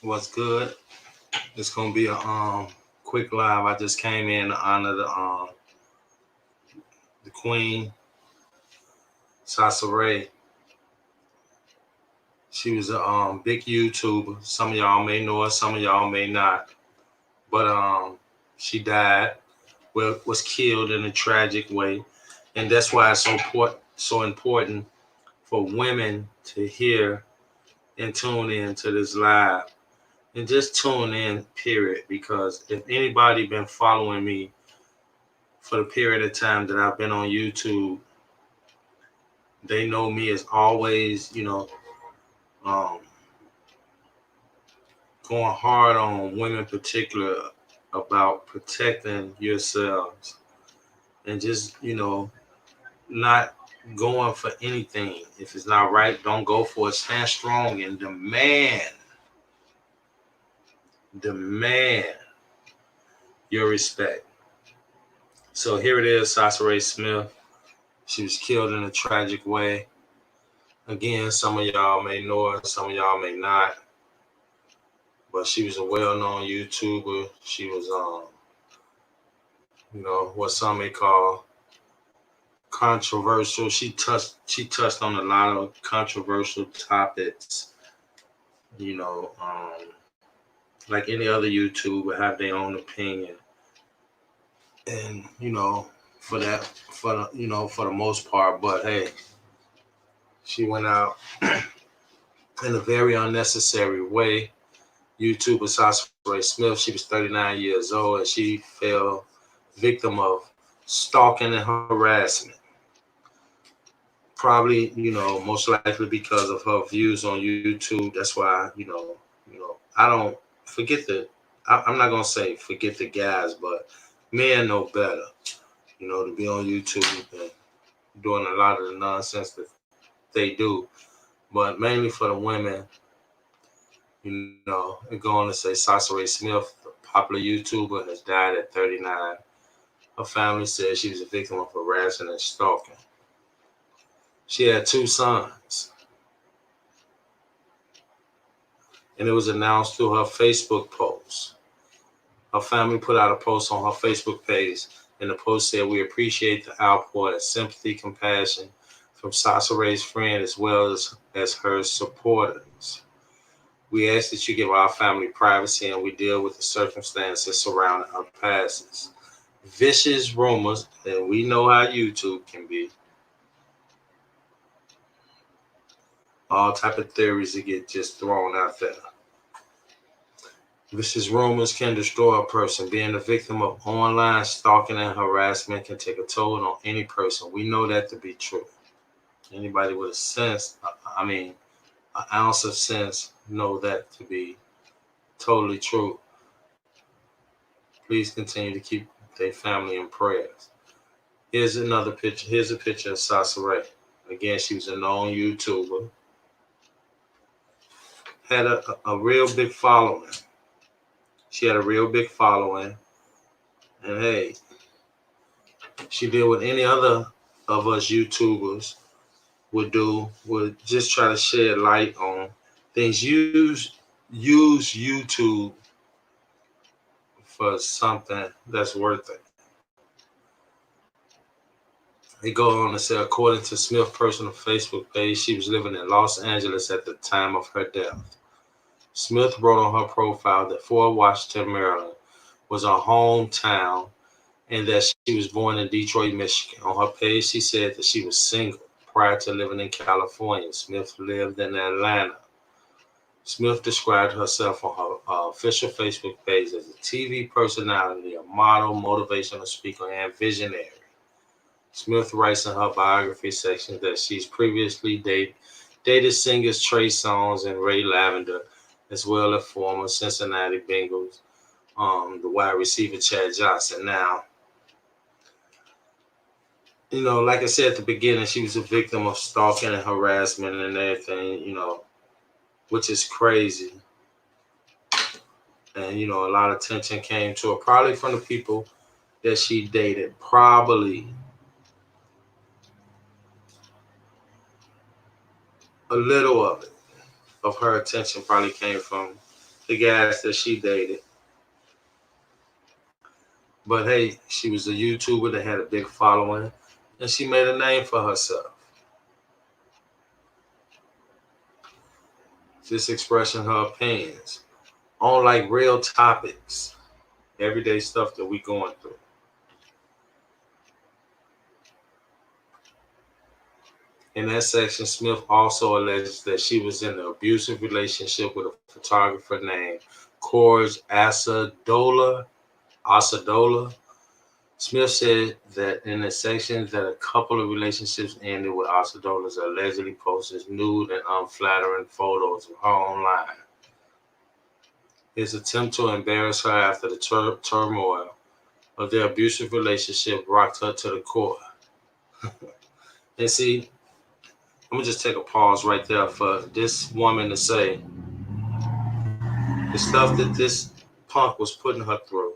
What's good? It's gonna be a quick live. I just came in to honor the Queen, Soncerae. She was a big YouTuber. Some of y'all may know her, some of y'all may not. But she died. Well, was killed in a tragic way, and that's why it's so important for women to hear and tune in to this live and just tune in. Period. Because if anybody been following me for the period of time that I've been on YouTube, they know me as always, um, going hard on women in particular about protecting yourselves and just, not going for anything. If it's not right, don't go for it. Stand strong and demand your respect. So here it is, Soncerae Smith. She was killed in a tragic way. Again, some of y'all may know her, some of y'all may not. But she was a well-known YouTuber. She was, what some may call controversial. She touched on a lot of controversial topics. You know, like any other YouTuber, have their own opinion, and for the most part. But hey, she went out in a very unnecessary way. YouTuber Soncerae Smith. She was 39 years old, and she fell victim of stalking and harassment. Probably, most likely because of her views on YouTube. That's why, I don't forget I'm not gonna say forget the guys, but men know better, to be on YouTube and doing a lot of the nonsense that they do. But mainly for the women, and going to say Soncerae Smith, the popular YouTuber, has died at 39. Her family says she was a victim of harassment and stalking. She had two sons, and it was announced through her Facebook post. Her family put out a post on her Facebook page, and the post said, "We appreciate the outpour of sympathy, compassion from Soncerae's friend as well as her supporters. We ask that you give our family privacy and we deal with the circumstances surrounding her passes. Vicious rumors, and we know how YouTube can be. All type of theories that get just thrown out there. Vicious rumors can destroy a person. Being a victim of online stalking and harassment can take a toll on any person. We know that to be true. Anybody with a sense, an ounce of sense, know that to be totally true. Please continue to keep their family in prayers." Here's another picture. Here's a picture of Soncerae. Again, she was a known YouTuber. Had a real big following. She had a real big following. And hey, she did what any other of us YouTubers would just try to shed light on things. Use YouTube for something that's worth it. They go on to say, according to Smith's personal Facebook page, she was living in Los Angeles at the time of her death. Smith wrote on her profile that Fort Washington, Maryland was her hometown and that she was born in Detroit, Michigan. On her page, she said that she was single prior to living in California. Smith lived in Atlanta. Smith described herself on her official Facebook page as a TV personality, a model, motivational speaker, and visionary. Smith writes in her biography section that she's previously dated singers Trey Songz and Ray Lavender, as well as former Cincinnati Bengals, the wide receiver Chad Johnson. Now, like I said at the beginning, she was a victim of stalking and harassment and everything, which is crazy. And, a lot of attention came to her, probably from the people that she dated. Probably a little of it, of her attention, probably came from the guys that she dated. But hey, she was a YouTuber that had a big following, and she made a name for herself. Just expressing her opinions on like real topics, everyday stuff that we going through. In that section, Smith also alleges that she was in an abusive relationship with a photographer named Corey Asadola. Smith said that in the section that a couple of relationships ended with Asadola's allegedly posted nude and unflattering photos of her online. His attempt to embarrass her after the turmoil of their abusive relationship rocked her to the core. And see, I'm gonna just take a pause right there for this woman to say the stuff that this punk was putting her through.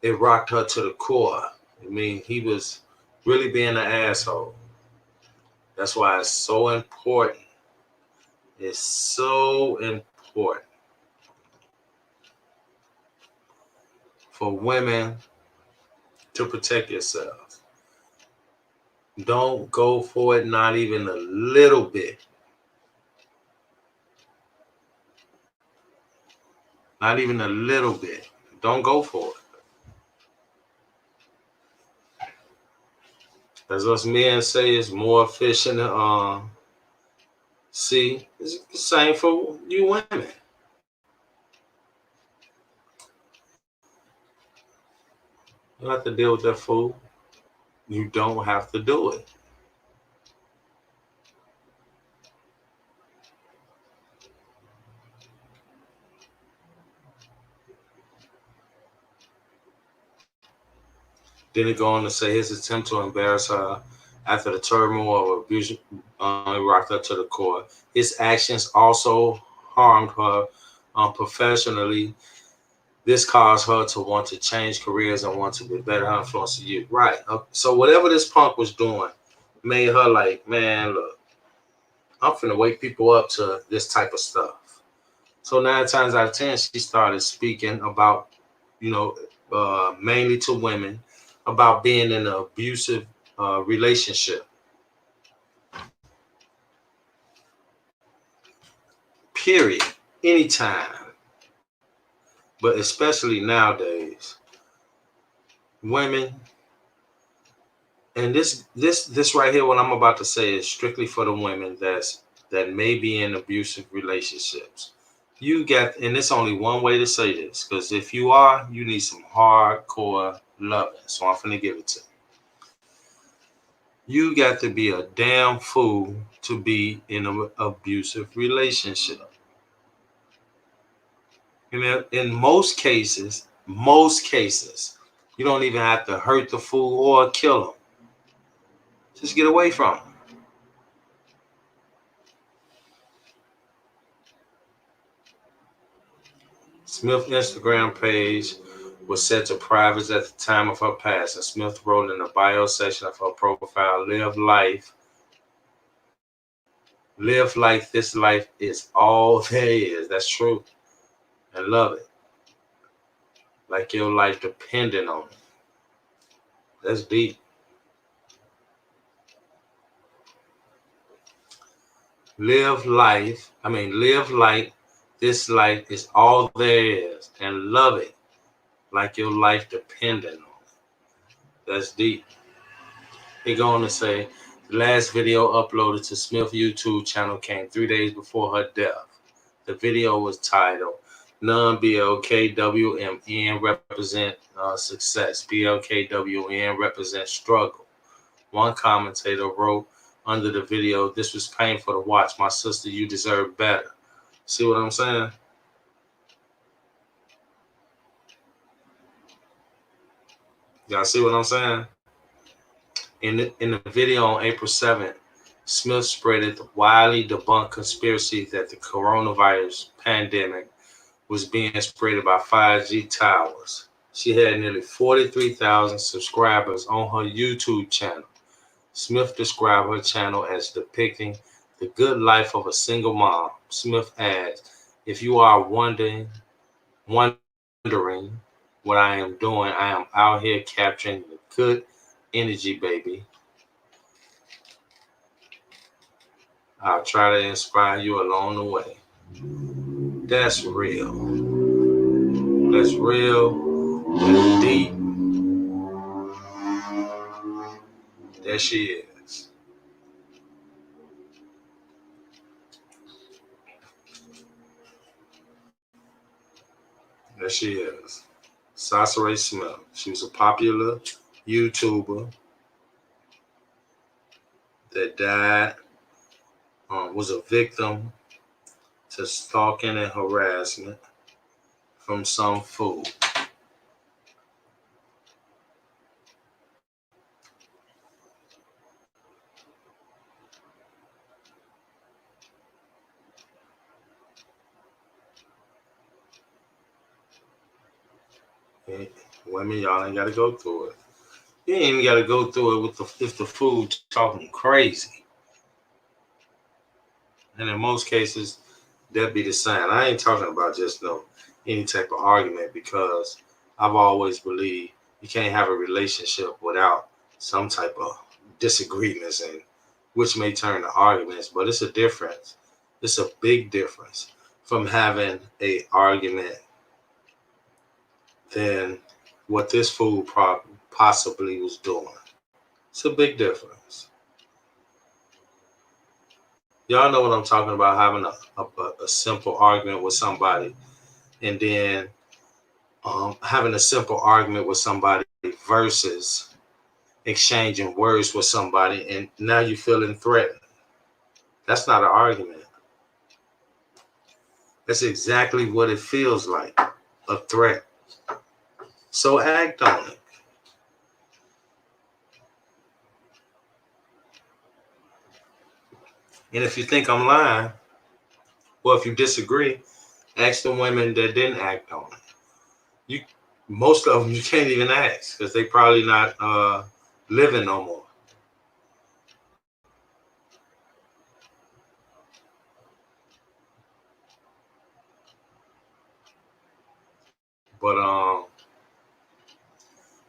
It rocked her to the core. I mean, he was really being an asshole. That's why it's so important. It's so important for women to protect yourselves. Don't go for it, not even a little bit. Not even a little bit. Don't go for it. As us men say, it's more efficient to see. It's the same for you women. You don't have to deal with that fool. You don't have to do it. Then he go on to say his attempt to embarrass her after the turmoil of abuse rocked her to the core. His actions also harmed her professionally. This caused her to want to change careers and want to be better influence to you. Right. So whatever this punk was doing made her like, man, look, I'm finna wake people up to this type of stuff. So 9 times out of 10, she started speaking about, you know, mainly to women, about being in an abusive relationship. Period. Anytime. But especially nowadays, women, and this right here, what I'm about to say is strictly for the women that may be in abusive relationships. You got, and it's only one way to say this, because if you are, you need some hardcore loving. So I'm finna give it to you. You got to be a damn fool to be in an abusive relationship. You know, in most cases, you don't even have to hurt the fool or kill him. Just get away from him. Smith's Instagram page was set to private at the time of her passing. Smith wrote in the bio section of her profile, live life. Live like this life is all there is. That's true. And love it. Like your life depending on it. That's deep. Live like this life is all there is. And love it. Like your life depending on it. That's deep. He going to say, the last video uploaded to Smith's YouTube channel came 3 days before her death. The video was titled, None BLKWMN represent success. BLKWN represent struggle. One commentator wrote under the video, this was painful to watch. My sister, you deserve better. See what I'm saying? Y'all see what I'm saying? In the video on April 7th, Smith spreaded the widely debunked conspiracy that the coronavirus pandemic was being spread by 5G towers. She had nearly 43,000 subscribers on her YouTube channel. Smith described her channel as depicting the good life of a single mom. Smith adds, If you are wondering what I am doing, I am out here capturing the good energy, baby. I'll try to inspire you along the way. That's real. That's real. That's deep. There she is. There she is. Soncerae Smith. She was a popular YouTuber that died, was a victim to stalking and harassment from some fool. Women, y'all ain't got to go through it. You ain't even got to go through it if the fool talking crazy. And in most cases, that be the sign. I ain't talking about just any type of argument, because I've always believed you can't have a relationship without some type of disagreements, and which may turn to arguments. But it's a difference. It's a big difference from having a argument than what this fool possibly was doing. It's a big difference. Y'all know what I'm talking about, having a simple argument with somebody, and then having a simple argument with somebody versus exchanging words with somebody, and now you're feeling threatened. That's not an argument. That's exactly what it feels like, a threat. So act on it. And if you think I'm lying, well, if you disagree, ask the women that didn't act on it. Most of them you can't even ask, because they probably not living no more. But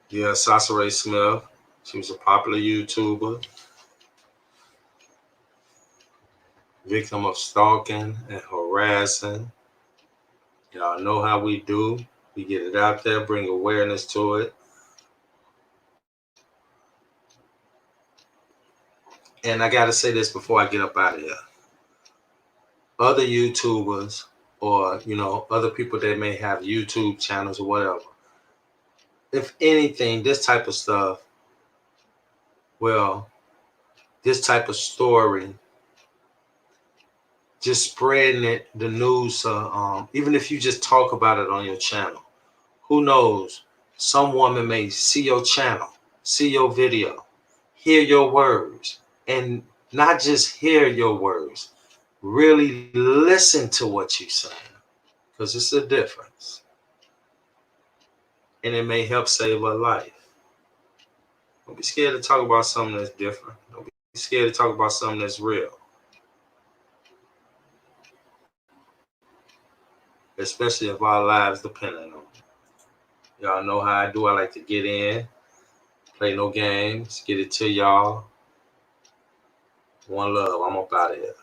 yeah, Soncerae Smith, she was a popular YouTuber, victim of stalking and harassing. Y'all know how we do. We get it out there, bring awareness to it. And I got to say this before I get up out of here. Other YouTubers, or, other people that may have YouTube channels or whatever, if anything, this type of stuff, well, this type of story, just spreading it, the news, even if you just talk about it on your channel, who knows? Some woman may see your channel, see your video, hear your words, and not just hear your words, really listen to what you say, because it's a difference. And it may help save a life. Don't be scared to talk about something that's different. Don't be scared to talk about something that's real. Especially if our lives depend on it. Y'all know how I do. I like to get in, play no games, get it to y'all. One love. I'm up out of here.